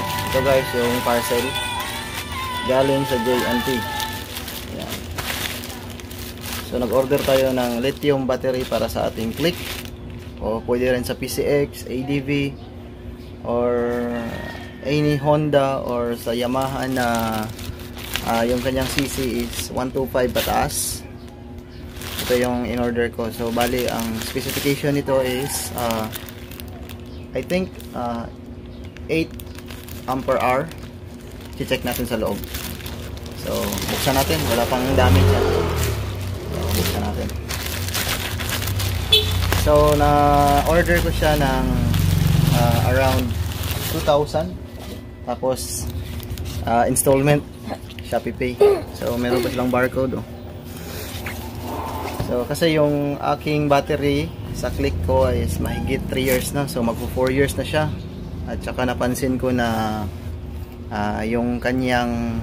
ito guys yung parcel galing sa J&T. Ayan. So nag-order tayo ng lithium battery para sa ating Click, o pwede rin sa PCX, ADV, or any Honda, or sa Yamaha na yung kanyang CC is 125 pataas. Ito yung in-order ko. So bali ang specification nito is I think 8 ampere hour. I-check natin sa loob. So buksan natin, wala pang damage yan. So buksan natin. So na order ko siya ng around 2,000. Tapos installment Shopee Pay. So meron pa silang barcode, oh. So kasi yung aking battery sa Click ko is mahigit 3 years na. So magpo 4 years na siya. At saka napansin ko na yung kanyang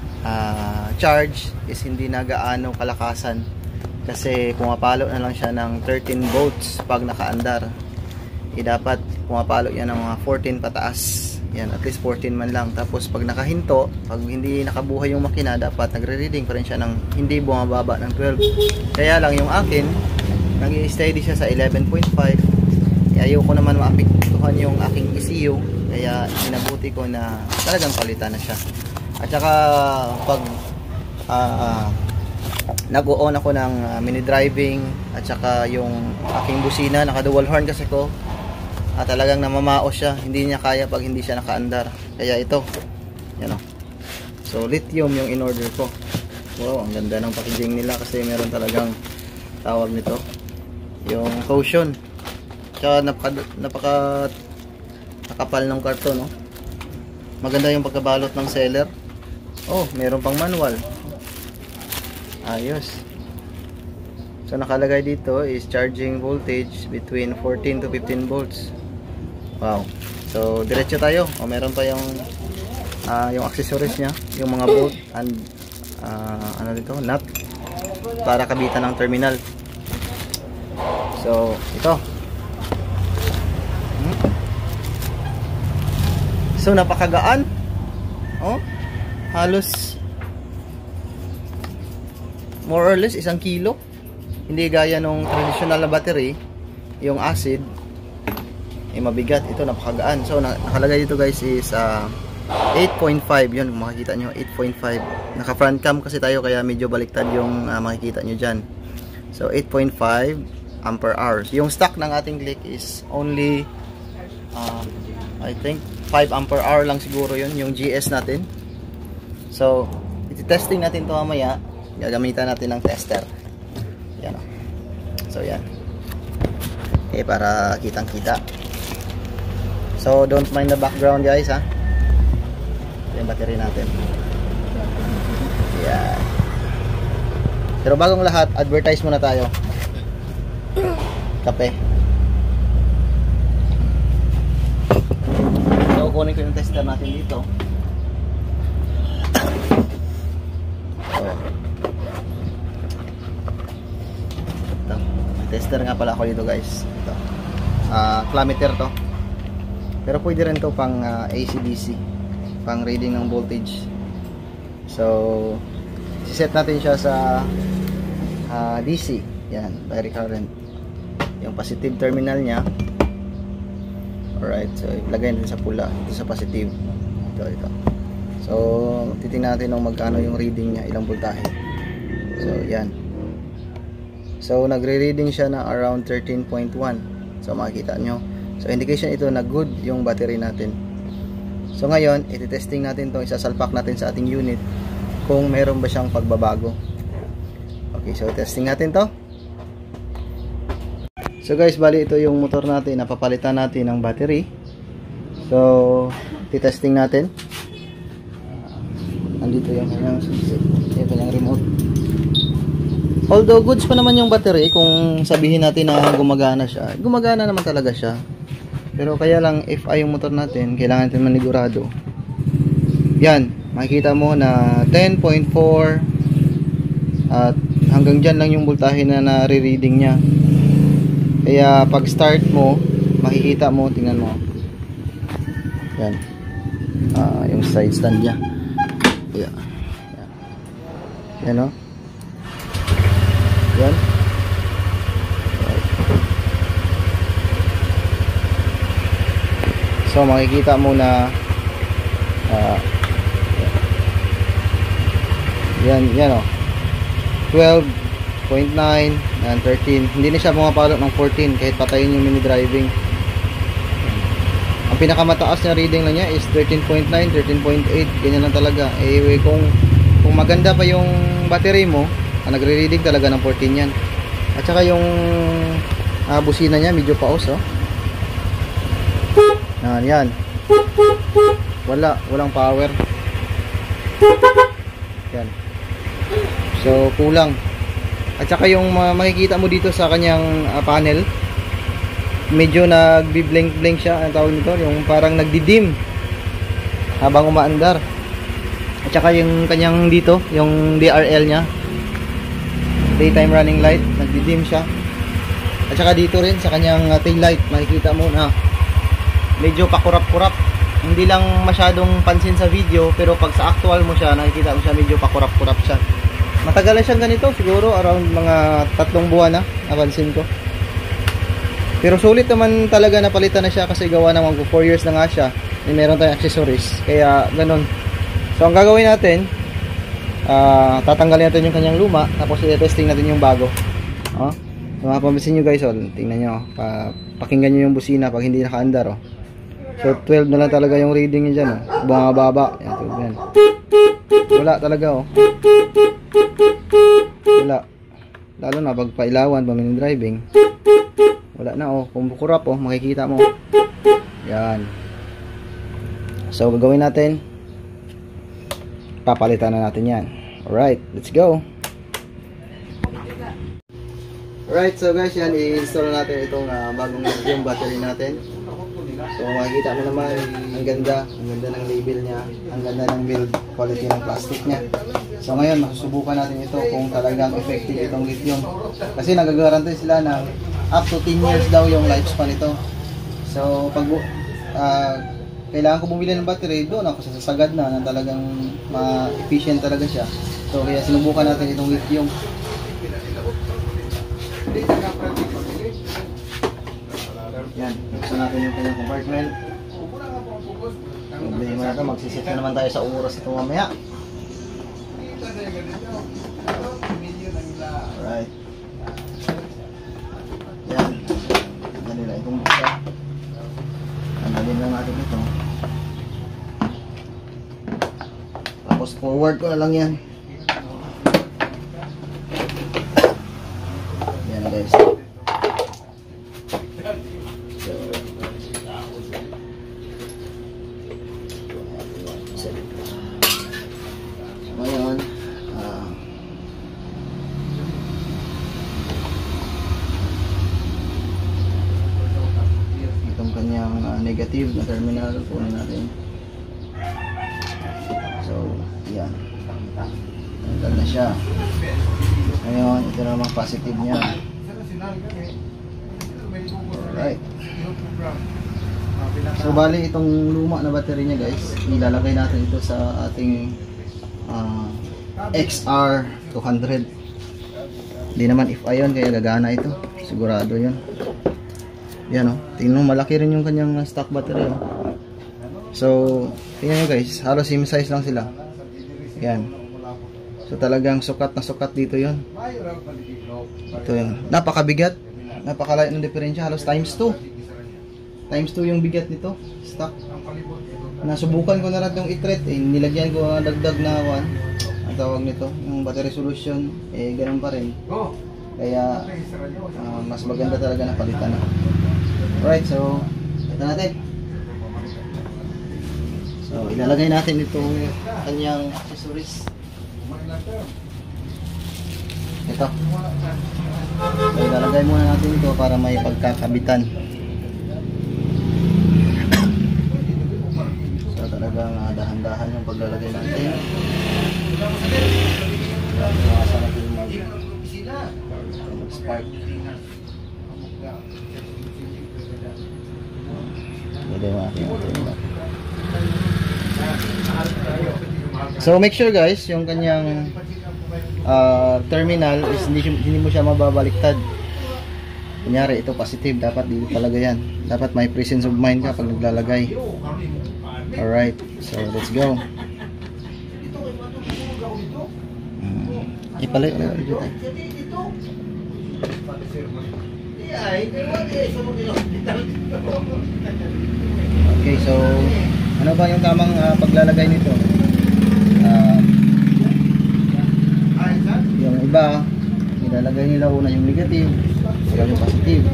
charge is hindi na gaano kalakasan. Kasi pumapalo na lang siya ng 13 volts pag nakaandar. Dapat pumapalo yan ng mga 14 pataas. Yan, at least 14 man lang. Tapos pag nakahinto, pag hindi nakabuhay yung makina, dapat nagre-reading pa rin siya ng hindi bumababa ng 12. Kaya lang yung akin, nag-i-steady siya sa 11.5. Ayaw ko naman maapektuhan yung aking ECU, kaya inabuti ko na talagang palitan na siya. At saka pag nag-on ako ng mini driving, at saka yung aking busina, naka dual horn kasi ko, talagang namamaos siya, hindi niya kaya pag hindi siya nakaandar. Kaya ito, yan o. So lithium yung in-order ko. Wow, ang ganda ng packaging nila kasi meron talagang tawag nito, yung caution. Tsaka napaka nakapal ng karton, no? Maganda yung pagkabalot ng seller. Oh, meron pang manual. Ayos. So nakalagay dito is charging voltage between 14 to 15 volts. Wow. So diretso tayo. O meron pa yung accessories niya, yung mga bolt and ano dito, nut para kabitan ng terminal. So ito. So napakagaan. Oh, halos more or less 1 kilo. Hindi gaya nung traditional na battery, yung acid ay mabigat. Ito napakagaan. So nakalagay dito guys is 8.5, yun kung makikita nyo, 8.5. Naka front cam kasi tayo kaya medyo baliktad yung makikita nyo dyan. So 8.5 ampere hours. Yung stock ng ating Click is only I think 5 ampere hour lang siguro yun, yung GS natin. So iti-testing natin to mamaya. Gagamitan natin ng tester. Yan, oh. So yan. Okay, para kitang kita. So don't mind the background guys, ha. Yung battery natin. Yan. Pero bagong lahat, advertise muna tayo. Kape. So kunin ko yung tester natin dito. Tester nga pala ako dito guys. Ito. Climeter to. Pero pwede rin to pang AC/DC, pang reading ng voltage. So siset natin siya sa DC. Yan, direct current. Yung positive terminal niya. Alright, so ilagay natin sa pula, ito sa positive. Ito. So titingnan natin kung magkano yung reading niya, ilang voltahe. So yan. So nagre-reading siya na around 13.1. So makikita nyo. So indication ito na good yung battery natin. So ngayon, iti-testing natin to, isasalpak natin sa ating unit kung meron ba siyang pagbabago. Okay, so testing natin to. So guys, bali ito yung motor natin, napapalitan natin ng battery. So iti-testing natin. Andito yung kanyang remote. Although goods pa naman yung battery, kung sabihin natin na gumagana siya, gumagana naman talaga siya. Pero kaya lang FI yung motor natin, kailangan natin manigurado. Yan, makikita mo na 10.4 at hanggang dyan lang yung voltahe na nare-reading niya. Kaya pag start mo, makikita mo, tingnan mo. Yan. yung side stand niya. Yeah. Yan o. Yan. So makikita mo na yan o, 12.9 and 13. Hindi na siya pumapalo ng 14 kahit patayin yung mini driving. Ang pinakamataas na reading na niya is 13.9, 13.8. Ganyan lang talaga. Kung maganda pa yung battery mo, nagre-reading talaga ng 14 yan. At saka yung busina niya medyo paos oh. Yan. Walang power. Yan. So kulang. At saka yung makikita mo dito sa kanyang panel, medyo nagbi-blink siya. Ang tawag nito, yung parang nagdidim habang umaandar. At saka yung kanyang dito, yung DRL nya, daytime running light, nagdidim siya. At saka dito rin sa kanyang tail light, makikita mo na medyo pakurap-kurap. Hindi lang masyadong pansin sa video, pero pag sa actual mo siya, nakikita mo siya medyo pakurap-kurap siya. Matagal na siyang ganito, siguro around mga 3 buwan na, napansin ko. Pero sulit naman talaga, napalitan na siya kasi gawa naman 4 years na nga siya. Meron tayong accessories, kaya ganun. So ang gagawin natin, tatanggalin natin yung kanyang luma, tapos i-testing natin yung bago. So mapapansin nyo guys, tingnan nyo, pakinggan nyo yung busina pag hindi nakaandar. So 12 na lang talaga yung reading niya dyan. Bumababa. Yan. Wala talaga wala. Lalo na pag pailawan, paminin driving, wala na kung bukurap makikita mo. Yan. So gagawin natin, papalitan na natin yan. Alright, let's go. Alright, so guys, yan, i-install natin itong bagong lithium battery natin. So makikita mo naman, ang ganda ng label niya, ang ganda ng build quality ng plastic niya. So ngayon, masusubukan natin ito kung talagang effective itong lithium. Kasi nagagaranti sila na up to 10 years daw yung lifespan ito. So pag kailangan ko bumili ng battery, doon ako sasagad na talagang ma-efficient talaga siya. So kaya sinubukan natin itong lithium. Yan, buksan natin yung kanyang compartment. Problema na ito, magsisit na naman tayo sa oras ito mamaya. Alright. Yan, dali lang itong buksan. Tanggalin lang natin ito. Tapos forward ko na lang yan. Yan guys. Ngayon, itong kanyang negative na terminal, kunin natin. So, yan. Tanggal na siya. Ngayon, ito naman positive niya. Alright. So, bali itong luma na battery niya guys, ilalagay natin ito sa ating XR200. Hindi naman if-ion, kaya gagana ito. Sigurado yun. Yan tingnan mo, malaki rin yung kanyang stock battery So, tingnan nyo guys, halos same size lang sila. Yan. So, talagang sukat na sukat dito yun. Ito yun. Napakabigat. Napakalayo ng diferensya. Halos times 2. Times 2 yung bigat nito. Stock. Nasubukan ko na rin yung i-treat. Nilagyan ko dagdag na 1. Ang tawag nito. Yung battery solution. Ganun pa rin. Kaya, mas maganda talaga na palitan. Alright, so, ito natin. So, ilalagay natin itong kanyang accessories. Ito. So, ilalagay muna natin ito para may pagkakabitan. So, talagang dahan-dahan yung paglalagay natin. Iwasan natin mag-spark. Pwede natin ito. So make sure guys, yung kanyang terminal is hindi mo siya mababaliktad. Kunyari ito positive, dapat dito talaga yan. Dapat may presence of mind ka pag naglalagay. Alright, so let's go. Ipalay ulit dito. Okay, so ano ba yung tamang paglalagay nito? Yung iba, ilalagay nila una yung negative, saka yung positive.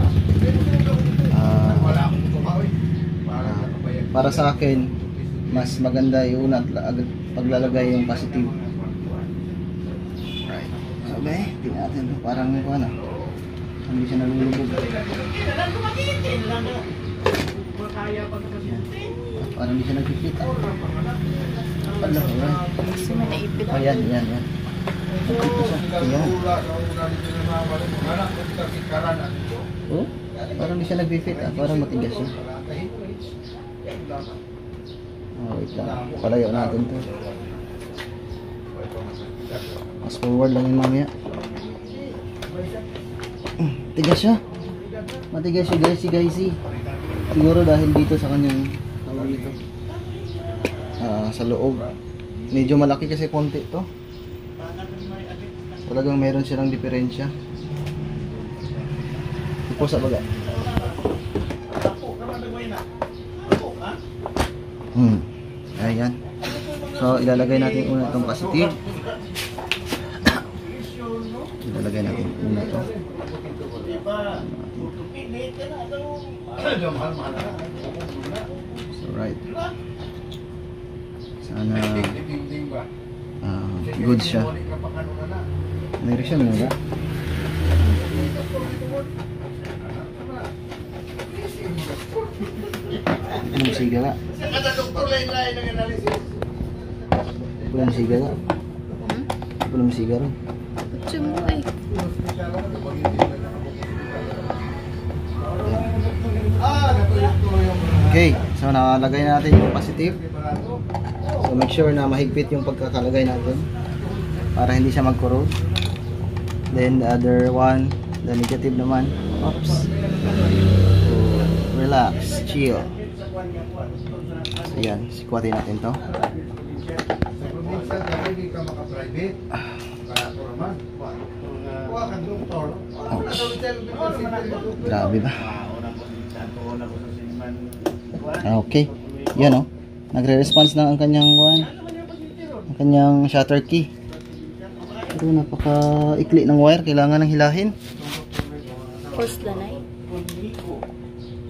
Para sa akin, mas maganda yung una paglalagay yung positive. Right. So, tingnan natin. Parang ano, hindi siya nalulubog. Parang hindi siya nagpipit. Kasi may naipit. Yan. Ayan. Oh, parang hindi siya nagpipit. Parang matigas siya. Oh, wait lang. Palayo natin to. Mas forward lang yung mamaya. Tigas siya. Matigas siya guys. Siguro dahil dito sa kanyang tawag dito. Sa loob. Medyo malaki kasi konti to. Talagang meron silang diferensya. Ipo sa baga. Ayan. So ilalagay natin una itong positive. Ilalagay natin una ito. So right. Sana good siya. Meron siya muna. Anong sigara? Anong sigara? Anong sigara? Cumboy. Okay, so nakalagay na natin yung positive. So make sure na mahigpit yung pagkakalagay natin para hindi siya mag-corrode. Then the other one, the negative naman. Oops. So relax, chill. So yan, sikwatin natin to. Ouch. Grabe ba? Okay. Yan o. Nagre-response na ang kanyang shutter key. Pero napaka-ikli ng wire. Kailangan ng hilahin. Force lanay.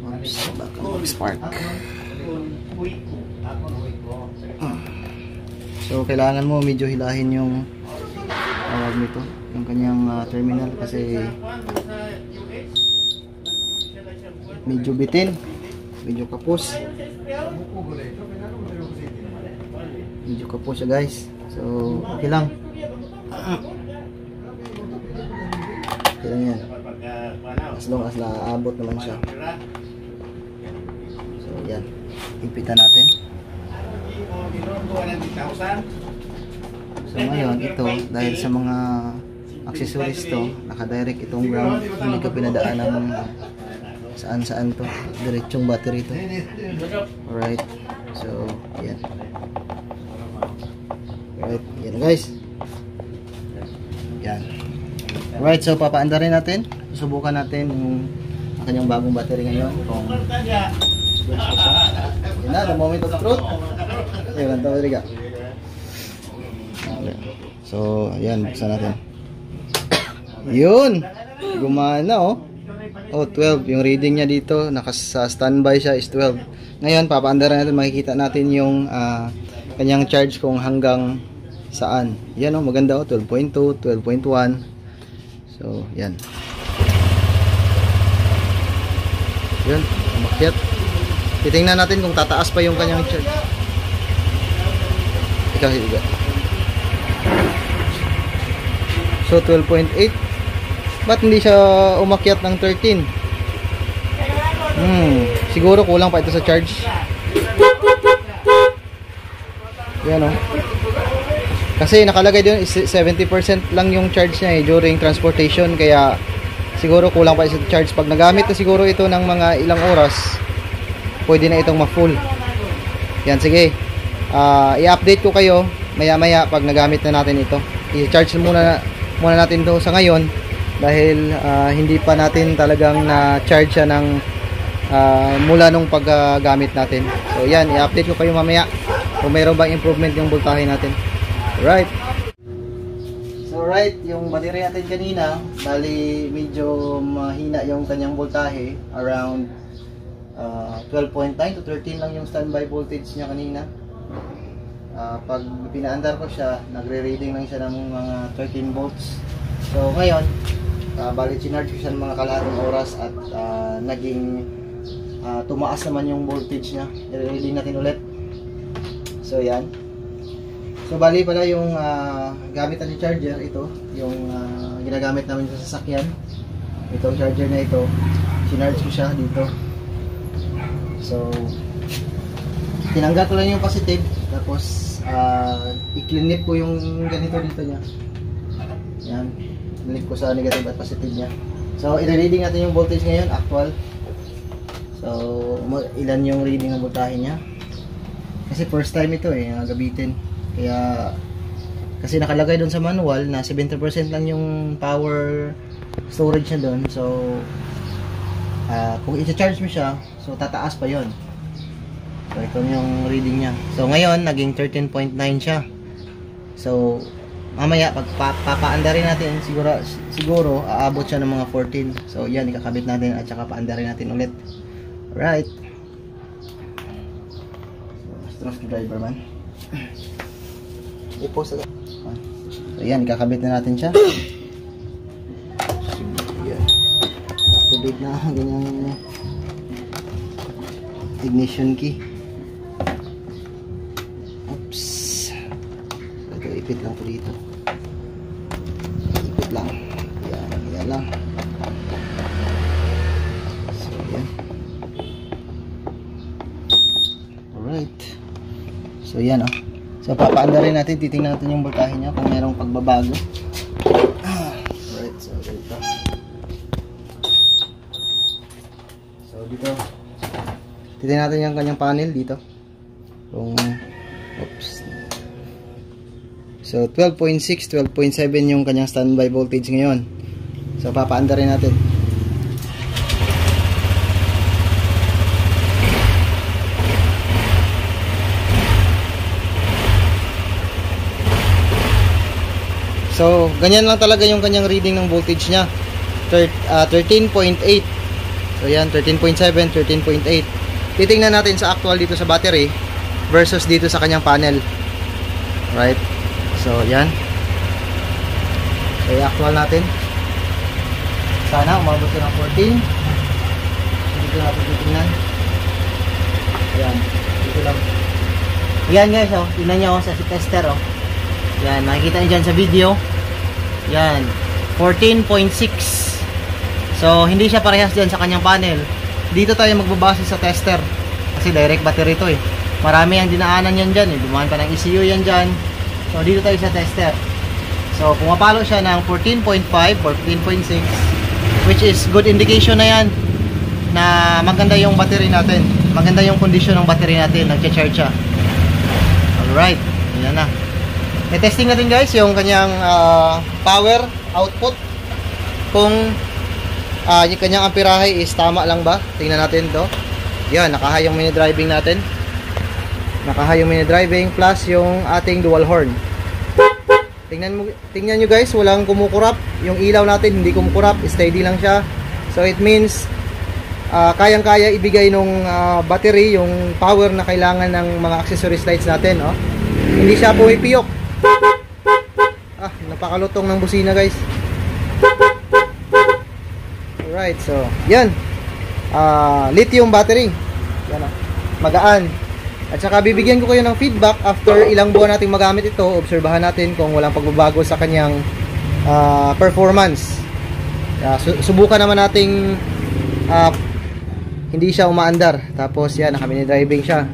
Oops. Baka mag-spark. So, kailangan mo medyo hilahin yung tawag nito. Yung kanyang terminal kasi medyo bitin. Medyo kapos. Medyo kapos siya guys. So, okay lang. Okay lang yan. As long as naaabot naman siya. So, yan. Higpitan natin. So, ngayon, ito, dahil sa mga accessories to, naka-direct itong ground. Hindi ka pinadaan ng saan-saan to. Diretsong battery to. Alright. So, yan. Alright. Yan guys. Yan. Alright. So, papaandarin natin. Susubukan natin yung kanyang bagong battery ngayon. Kung yan na, the moment of truth. Ayan, tawag rin ka. So, ayan. Buksan natin. Yun! Gumana oh. Oh, 12. Yung reading niya dito, naka-standby siya is 12. Ngayon, papaandaran natin, makikita natin yung kanyang charge kung hanggang saan. Yan oh, maganda oh, 12.2, 12.1. So, yan. Yan, umakyat. Titingnan natin kung tataas pa yung kanyang charge. Ikaw, higa. So, 12.8. Ba't hindi siya umakyat ng 13? Siguro kulang pa ito sa charge. Yan o. Kasi nakalagay doon is 70% lang yung charge niya during transportation, kaya siguro kulang pa sa charge. Pag nagamit na siguro ito ng mga ilang oras, pwede na itong ma-full. Yan, sige. I-update ko kayo maya-maya pag nagamit na natin ito. I-charge muna natin ito sa ngayon dahil hindi pa natin talagang na-charge siya ng mula nung paggamit natin. So yan, i-update ko kayo mamaya kung mayroon bang improvement yung voltahe natin. Alright. So right, yung battery natin kanina, bali medyo mahina yung kanyang voltahe, around 12.9 to 13 lang yung standby voltage niya kanina. Pag pinaandar ko siya, nagre-reading lang siya ng mga 13 volts. So ngayon, bali chinarge ko siya ng mga kalahating oras at naging tumaas naman yung voltage niya. I-reading natin ulit. So yan. So bali pala yung gamit natin charger, ito yung ginagamit namin sa sasakyan. Itong charger na ito, chinarge ko siya dito. So tinanggal ko lang yung positive, tapos i-clean ko yung ganito dito niya. Yan, clean ko sa negative at positive niya. So i-reading natin yung voltage ngayon, actual. So ilan yung reading ng voltahe niya. Kasi first time ito gabitin. Kaya kasi nakalagay doon sa manual na 70% lang yung power storage niya doon. So kung i-charge mo siya, so tataas pa yon. So ito yung reading niya. So ngayon naging 13.9 siya. So mamaya pag papaandarin natin, siguro aabot siya ng mga 14. So yan, ikakabit natin at saka paandarin natin ulit. Alright. So driver man. I-post agad. So yan, ikakabit na natin siya. Yan. Activate na ganyang ignition key. Oops. Ito, ipit lang po dito. Ipit lang. Yan lang. So yan. Alright. So yan So papaandarin natin, titingnan natin yung voltahe niya kung mayroong pagbabago. Alright, so dito. So dito, titingnan natin yung kanyang panel dito. Oops. So 12.6, 12.7 yung kanyang standby voltage ngayon. So papaandarin natin. So, ganyan lang talaga yung kanyang reading ng voltage niya. 13.8. So, yan, 13.7, 13.8. Titingnan natin sa actual dito sa battery versus dito sa kanyang panel. Right? So, yan. So, i-actual natin. Sana umabot siya ng 14. So, dito natin titingnan. Ayan. Dito lang. Yan guys, tingnan nyo sa tester, Yan, makikita nyo dyan sa video. Yan, 14.6. So, hindi siya parehas dyan sa kanyang panel. Dito tayo magbabase sa tester. Kasi direct battery ito Marami ang dinaanan yan dyan Dumaan pa ng ECU yan dyan. So, dito tayo sa tester. So, pumapalo siya ng 14.5 or 14.6, which is good indication na yan na maganda yung battery natin. Maganda yung condition ng battery natin. Nag-charge siya. Alright, yan na. I-testing natin guys yung kanyang power output. Kung yung kanyang amperahe is tama lang ba. Tingnan natin to. Yan, naka-high yung mini driving natin. Naka-high yung mini driving plus yung ating dual horn. Tingnan nyo guys, walang kumukurap. Yung ilaw natin hindi kumukurap, steady lang siya. So it means kayang-kaya ibigay nung battery yung power na kailangan ng mga accessories lights natin. Hindi siya pumipiyok. Napakalutong ng busina guys. Alright, so yan, lithium battery. Yan, magaan. At saka bibigyan ko kayo ng feedback after ilang buwan nating magamit ito. Obserbahan natin kung walang pagbabago sa kanyang performance. Subukan naman nating hindi siya umaandar. Tapos yan, naka-mini driving siya.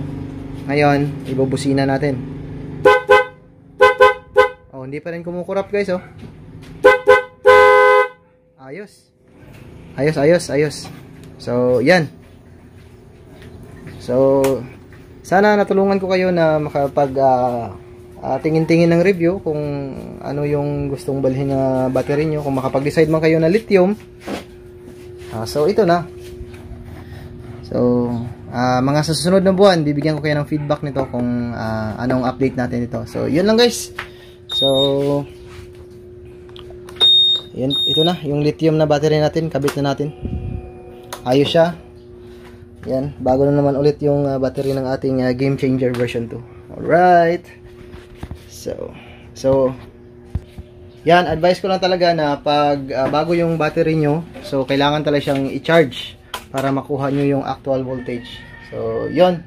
Ngayon, ibubusina natin. hindi pa rin kumukurap guys, oh. Ayos. Ayos. So, yan. So, sana natulungan ko kayo na makapag tingin-tingin ng review kung ano yung gustong balhin na battery nyo. Kung makapag-decide man kayo na lithium. So, ito na. So, mga susunod na buwan, bibigyan ko kayo ng feedback nito kung anong update natin ito. So, yun lang guys. So, yan, ito na, yung lithium na battery natin, kabit na natin. Ayos siya. Yan, bago na naman ulit yung battery ng ating Game Changer version 2. Alright. So, yan, advice ko lang talaga na pag bago yung battery nyo, so kailangan talaga siyang i-charge para makuha nyo yung actual voltage. So, yon.